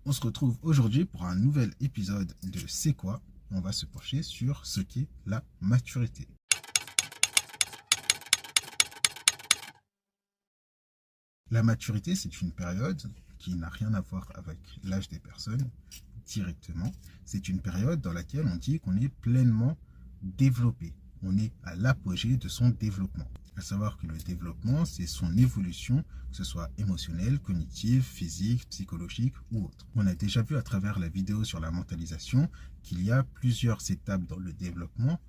On se retrouve aujourd'hui pour un nouvel épisode de C'est quoi? On va se pencher sur ce qu'est la maturité. La maturité, c'est une période qui n'a rien à voir avec l'âge des personnes directement. C'est une période dans laquelle on dit qu'on est pleinement développé. On est à l'apogée de son développement. À savoir que le développement, c'est son évolution, que ce soit émotionnelle, cognitive, physique, psychologique ou autre. On a déjà vu à travers la vidéo sur la mentalisation qu'il y a plusieurs étapes dans le développement.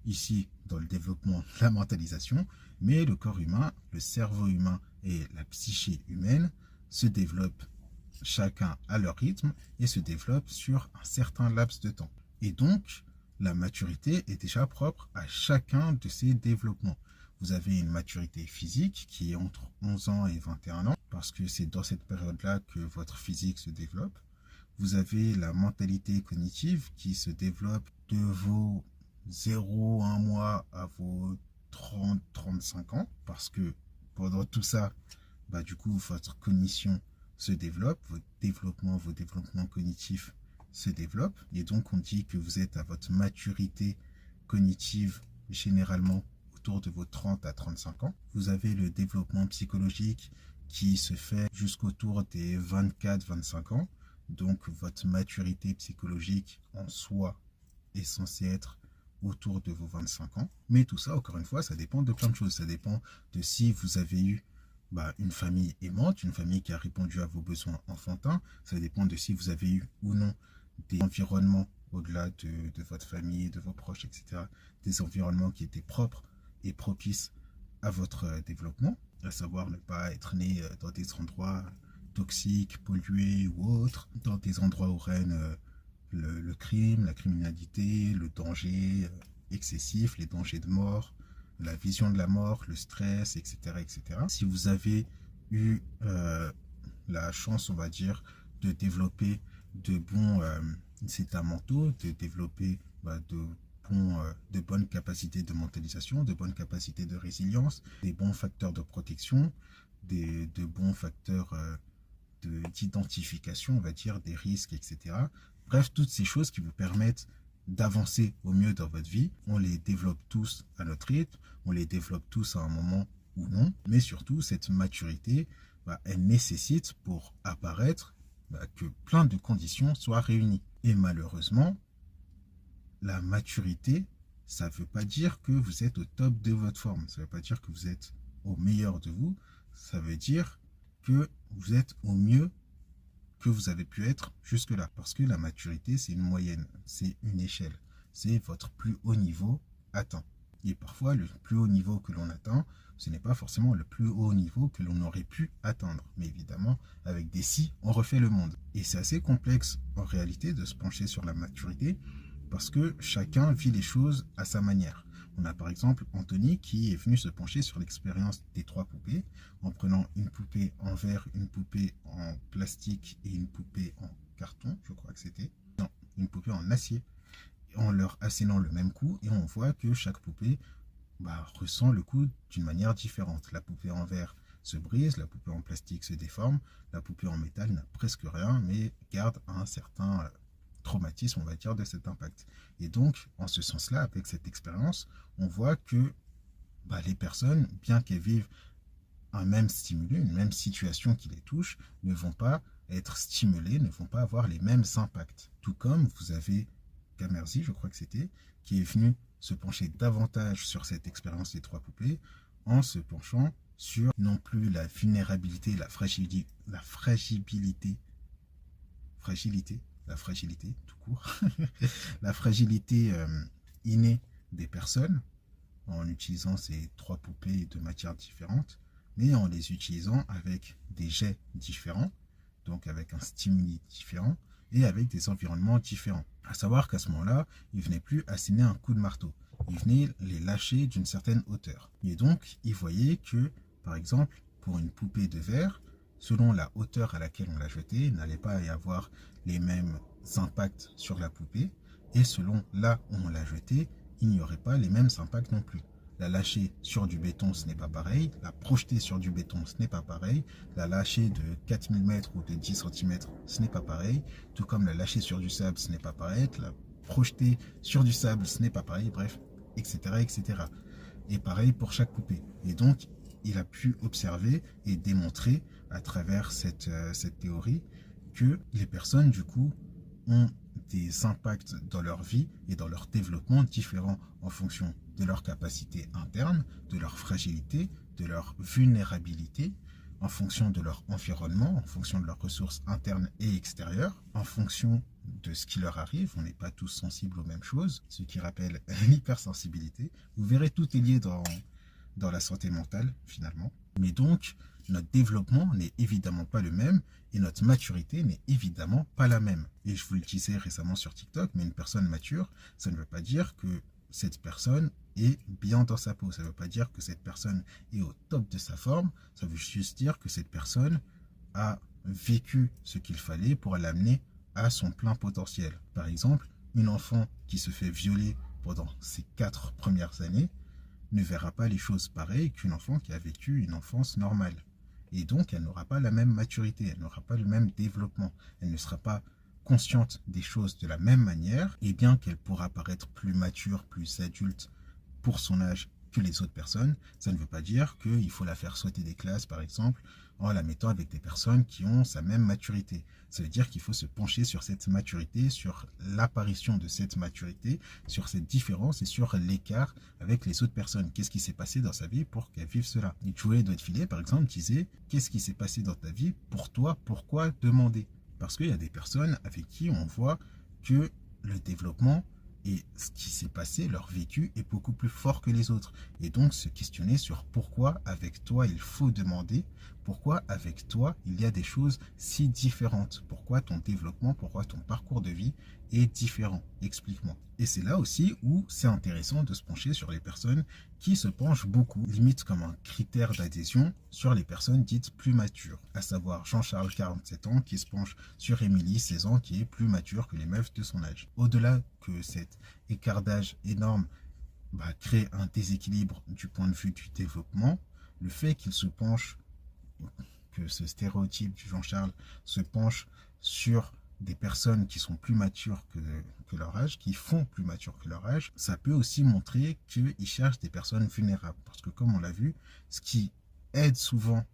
Ici, dans le développement de la mentalisation, mais le corps humain, le cerveau humain et la psyché humaine se développent chacun à leur rythme et se développent sur un certain laps de temps. Et donc, la maturité est déjà propre à chacun de ces développements. Vous avez une maturité physique qui est entre 11 ans et 21 ans, parce que c'est dans cette période-là que votre physique se développe. Vous avez la mentalité cognitive qui se développe de vos 0, 1 mois à vos 30, 35 ans, parce que pendant tout ça, du coup, votre cognition se développe, vos développements cognitifs se développent, et donc on dit que vous êtes à votre maturité cognitive généralement autour de vos 30 à 35 ans. Vous avez le développement psychologique qui se fait jusqu'autour des 24-25 ans, donc votre maturité psychologique en soi est censée être autour de vos 25 ans. Mais tout ça, encore une fois, ça dépend de plein de choses. Ça dépend de si vous avez eu une famille aimante, une famille qui a répondu à vos besoins enfantins. Ça dépend de si vous avez eu ou non des environnements au-delà de votre famille, de vos proches, etc. Des environnements qui étaient propres et propices à votre développement, à savoir ne pas être né dans des endroits toxiques, pollués ou autres, dans des endroits où règne le crime, la criminalité, le danger excessif, les dangers de mort, la vision de la mort, le stress, etc. etc. Si vous avez eu la chance, on va dire, de développer de bons états mentaux, de développer de bonnes capacités de mentalisation, de bonnes capacités de résilience, des bons facteurs de protection, de bons facteurs d'identification, on va dire, des risques, etc. Bref, toutes ces choses qui vous permettent d'avancer au mieux dans votre vie, on les développe tous à notre rythme, on les développe tous à un moment ou non, mais surtout, cette maturité, elle nécessite pour apparaître que plein de conditions soient réunies. Et malheureusement, la maturité, ça ne veut pas dire que vous êtes au top de votre forme, ça ne veut pas dire que vous êtes au meilleur de vous, ça veut dire que vous êtes au mieux que vous avez pu être jusque-là. Parce que la maturité, c'est une moyenne, c'est une échelle, c'est votre plus haut niveau atteint. Et parfois, le plus haut niveau que l'on atteint, ce n'est pas forcément le plus haut niveau que l'on aurait pu atteindre. Mais évidemment, avec des si, on refait le monde. Et c'est assez complexe en réalité de se pencher sur la maturité parce que chacun vit les choses à sa manière. On a par exemple Anthony qui est venu se pencher sur l'expérience des 3 poupées en prenant une poupée en verre, une poupée en plastique et une poupée en carton, je crois que c'était. Non, une poupée en acier. En leur assénant le même coup et on voit que chaque poupée ressent le coup d'une manière différente. La poupée en verre se brise, la poupée en plastique se déforme, la poupée en métal n'a presque rien mais garde un certain traumatisme, on va dire, de cet impact. Et donc, en ce sens-là, avec cette expérience, on voit que les personnes, bien qu'elles vivent un même stimulus, une même situation qui les touche, ne vont pas être stimulées, ne vont pas avoir les mêmes impacts. Tout comme vous avez Camerzi, je crois que c'était, qui est venu se pencher davantage sur cette expérience des 3 poupées en se penchant sur non plus la vulnérabilité, la fragilité tout court, la fragilité innée des personnes en utilisant ces 3 poupées de matières différentes, mais en les utilisant avec des jets différents, donc avec un stimuli différent et avec des environnements différents. À savoir qu'à ce moment-là, il ne venait plus asséner un coup de marteau, il venait les lâcher d'une certaine hauteur. Et donc, il voyait que, par exemple, pour une poupée de verre, selon la hauteur à laquelle on l'a jetée, il n'allait pas y avoir les mêmes impacts sur la poupée, et selon là où on l'a jetée, il n'y aurait pas les mêmes impacts non plus. La lâcher sur du béton, ce n'est pas pareil. La projeter sur du béton, ce n'est pas pareil. La lâcher de 4000 mètres ou de 10 centimètres, ce n'est pas pareil. Tout comme la lâcher sur du sable, ce n'est pas pareil. La projeter sur du sable, ce n'est pas pareil. Bref, etc., etc. Et pareil pour chaque poupée. Et donc, il a pu observer et démontrer à travers cette théorie que les personnes, du coup, ont des impacts dans leur vie et dans leur développement différents en fonction de leur capacité interne, de leur fragilité, de leur vulnérabilité, en fonction de leur environnement, en fonction de leurs ressources internes et extérieures, en fonction de ce qui leur arrive. On n'est pas tous sensibles aux mêmes choses, ce qui rappelle l'hypersensibilité. Vous verrez, tout est lié dans la santé mentale, finalement. Mais donc, notre développement n'est évidemment pas le même et notre maturité n'est évidemment pas la même. Et je vous le disais récemment sur TikTok, mais une personne mature, ça ne veut pas dire que cette personne est bien dans sa peau. Ça ne veut pas dire que cette personne est au top de sa forme. Ça veut juste dire que cette personne a vécu ce qu'il fallait pour l'amener à son plein potentiel. Par exemple, une enfant qui se fait violer pendant ses 4 premières années ne verra pas les choses pareilles qu'une enfant qui a vécu une enfance normale. Et donc, elle n'aura pas la même maturité, elle n'aura pas le même développement, elle ne sera pas consciente des choses de la même manière, et bien qu'elle pourra paraître plus mature, plus adulte pour son âge que les autres personnes, ça ne veut pas dire qu'il faut la faire sauter des classes, par exemple, en la mettant avec des personnes qui ont sa même maturité. Ça veut dire qu'il faut se pencher sur cette maturité, sur l'apparition de cette maturité, sur cette différence et sur l'écart avec les autres personnes. Qu'est-ce qui s'est passé dans sa vie pour qu'elle vive cela? Et Joey Doitfilet, par exemple, disait « Qu'est-ce qui s'est passé dans ta vie pour toi? Pourquoi demander ?» Parce qu'il y a des personnes avec qui on voit que le développement et ce qui s'est passé, leur vécu est beaucoup plus fort que les autres. Et donc se questionner sur pourquoi avec toi il faut demander, pourquoi avec toi il y a des choses si différentes, pourquoi ton développement, pourquoi ton parcours de vie est différent. Explique-moi. Et c'est là aussi où c'est intéressant de se pencher sur les personnes qui se penchent beaucoup, limite comme un critère d'adhésion, sur les personnes dites plus matures. À savoir Jean-Charles, 47 ans, qui se penche sur Émilie, 16 ans, qui est plus mature que les meufs de son âge. Au-delà que cet écart d'âge énorme crée un déséquilibre du point de vue du développement, le fait qu'il se penche, que ce stéréotype du Jean-Charles se penche sur des personnes qui sont plus matures que leur âge, qui font plus mature que leur âge, ça peut aussi montrer qu'ils cherchent des personnes vulnérables. Parce que comme on l'a vu, ce qui aide souvent,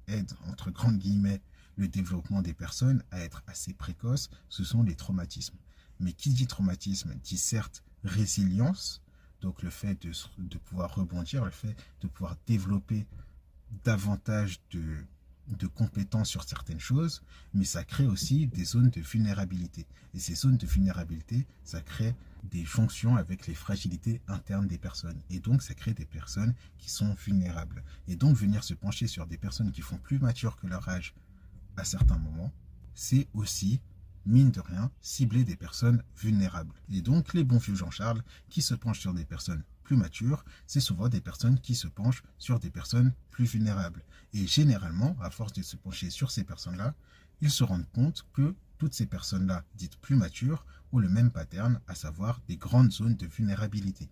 aide entre grandes guillemets, le développement des personnes à être assez précoces, ce sont les traumatismes. Mais qui dit traumatisme dit certes résilience, donc le fait de pouvoir rebondir, le fait de pouvoir développer davantage de compétences sur certaines choses, mais ça crée aussi des zones de vulnérabilité. Et ces zones de vulnérabilité, ça crée des jonctions avec les fragilités internes des personnes. Et donc, ça crée des personnes qui sont vulnérables. Et donc, venir se pencher sur des personnes qui font plus matures que leur âge à certains moments, c'est aussi, mine de rien, cibler des personnes vulnérables. Et donc, les bons vieux Jean-Charles qui se penchent sur des personnes plus matures, c'est souvent des personnes qui se penchent sur des personnes plus vulnérables. Et généralement, à force de se pencher sur ces personnes-là, ils se rendent compte que toutes ces personnes-là, dites plus matures, ont le même pattern, à savoir des grandes zones de vulnérabilité.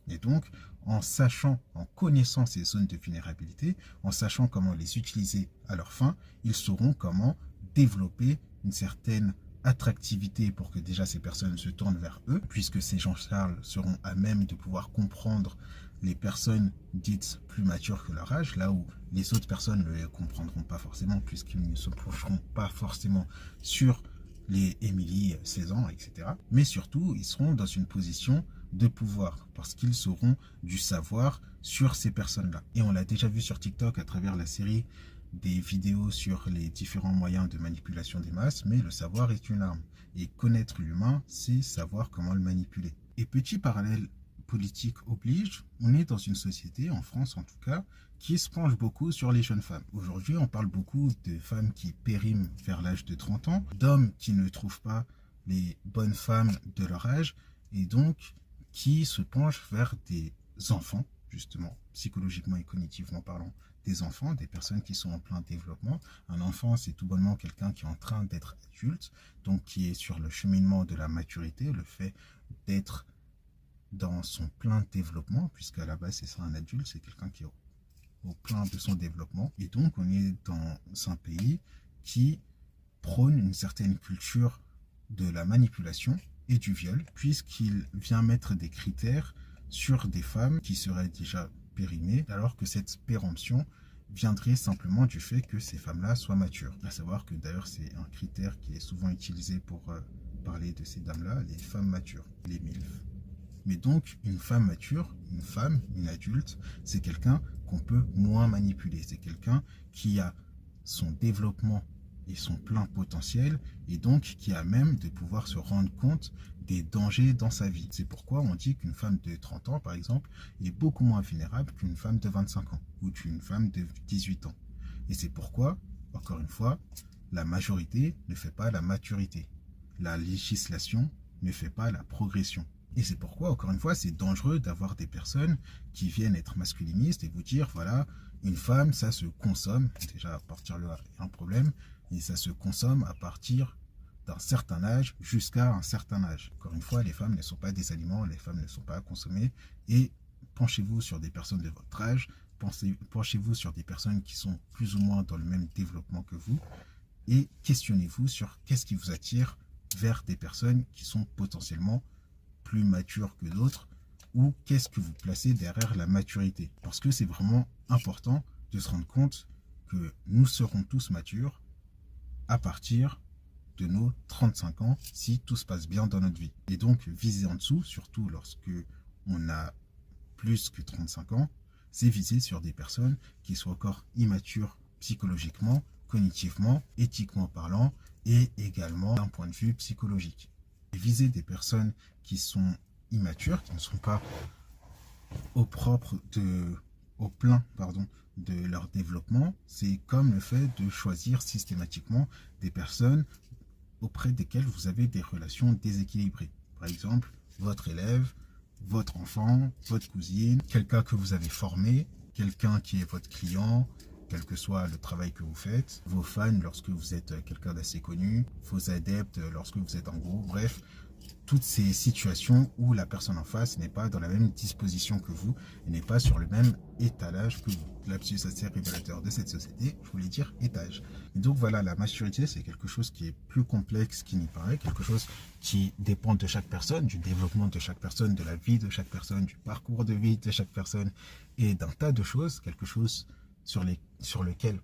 Et donc, en sachant, en connaissant ces zones de vulnérabilité, en sachant comment les utiliser à leur fin, ils sauront comment développer une certaine attractivité pour que déjà ces personnes se tournent vers eux, puisque ces Jean-Charles seront à même de pouvoir comprendre les personnes dites plus matures que leur âge, là où les autres personnes ne les comprendront pas forcément, puisqu'ils ne se pencheront pas forcément sur les Émilie, 16 ans, etc. Mais surtout, ils seront dans une position de pouvoir, parce qu'ils sauront du savoir sur ces personnes-là. Et on l'a déjà vu sur TikTok à travers la série des vidéos sur les différents moyens de manipulation des masses, mais le savoir est une arme. Et connaître l'humain, c'est savoir comment le manipuler. Et petit parallèle politique oblige, on est dans une société, en France en tout cas, qui se penche beaucoup sur les jeunes femmes. Aujourd'hui, on parle beaucoup de femmes qui périment vers l'âge de 30 ans, d'hommes qui ne trouvent pas les bonnes femmes de leur âge, et donc qui se penchent vers des enfants, justement, psychologiquement et cognitivement parlant, des enfants, des personnes qui sont en plein développement. Un enfant, c'est tout bonnement quelqu'un qui est en train d'être adulte, donc qui est sur le cheminement de la maturité, le fait d'être dans son plein développement, puisqu'à la base c'est ça un adulte, c'est quelqu'un qui est au plein de son développement. Et donc on est dans un pays qui prône une certaine culture de la manipulation et du viol, puisqu'il vient mettre des critères sur des femmes qui seraient déjà périmées, alors que cette péremption viendrait simplement du fait que ces femmes-là soient matures. À savoir que d'ailleurs c'est un critère qui est souvent utilisé pour parler de ces dames-là, les femmes matures, les MILF. Mais donc, une femme mature, une femme, une adulte, c'est quelqu'un qu'on peut moins manipuler. C'est quelqu'un qui a son développement et son plein potentiel, et donc qui a même de pouvoir se rendre compte des dangers dans sa vie. C'est pourquoi on dit qu'une femme de 30 ans, par exemple, est beaucoup moins vulnérable qu'une femme de 25 ans ou qu'une femme de 18 ans. Et c'est pourquoi, encore une fois, la majorité ne fait pas la maturité. La législation ne fait pas la progression. Et c'est pourquoi, encore une fois, c'est dangereux d'avoir des personnes qui viennent être masculinistes et vous dire, voilà, une femme, ça se consomme, déjà à partir de là, il y a un problème, et ça se consomme à partir d'un certain âge jusqu'à un certain âge. Encore une fois, les femmes ne sont pas des aliments, les femmes ne sont pas à consommer, et penchez-vous sur des personnes de votre âge, penchez-vous sur des personnes qui sont plus ou moins dans le même développement que vous, et questionnez-vous sur qu'est-ce qui vous attire vers des personnes qui sont potentiellement plus matures que d'autres, ou qu'est-ce que vous placez derrière la maturité. Parce que c'est vraiment important de se rendre compte que nous serons tous matures à partir de nos 35 ans si tout se passe bien dans notre vie. Et donc viser en dessous, surtout lorsque on a plus que 35 ans, c'est viser sur des personnes qui sont encore immatures psychologiquement, cognitivement, éthiquement parlant, et également d'un point de vue psychologique. Et viser des personnes qui sont immatures, qui ne sont pas au plein de leur développement, c'est comme le fait de choisir systématiquement des personnes auprès desquelles vous avez des relations déséquilibrées. Par exemple, votre élève, votre enfant, votre cousine, quelqu'un que vous avez formé, quelqu'un qui est votre client, quel que soit le travail que vous faites, vos fans lorsque vous êtes quelqu'un d'assez connu, vos adeptes lorsque vous êtes en groupe, bref, toutes ces situations où la personne en face n'est pas dans la même disposition que vous et n'est pas sur le même étalage que vous. Lapsus assez révélateur de cette société, je voulais dire étage. Et donc voilà, la maturité, c'est quelque chose qui est plus complexe qu'il n'y paraît, quelque chose qui dépend de chaque personne, du développement de chaque personne, de la vie de chaque personne, du parcours de vie de chaque personne et d'un tas de choses, quelque chose sur lequel,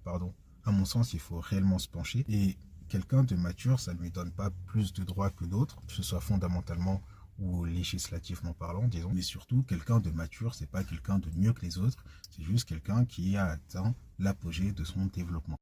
à mon sens, il faut réellement se pencher. Et quelqu'un de mature, ça ne lui donne pas plus de droits que d'autres, que ce soit fondamentalement ou législativement parlant, disons. Mais surtout, quelqu'un de mature, c'est pas quelqu'un de mieux que les autres, c'est juste quelqu'un qui a atteint l'apogée de son développement.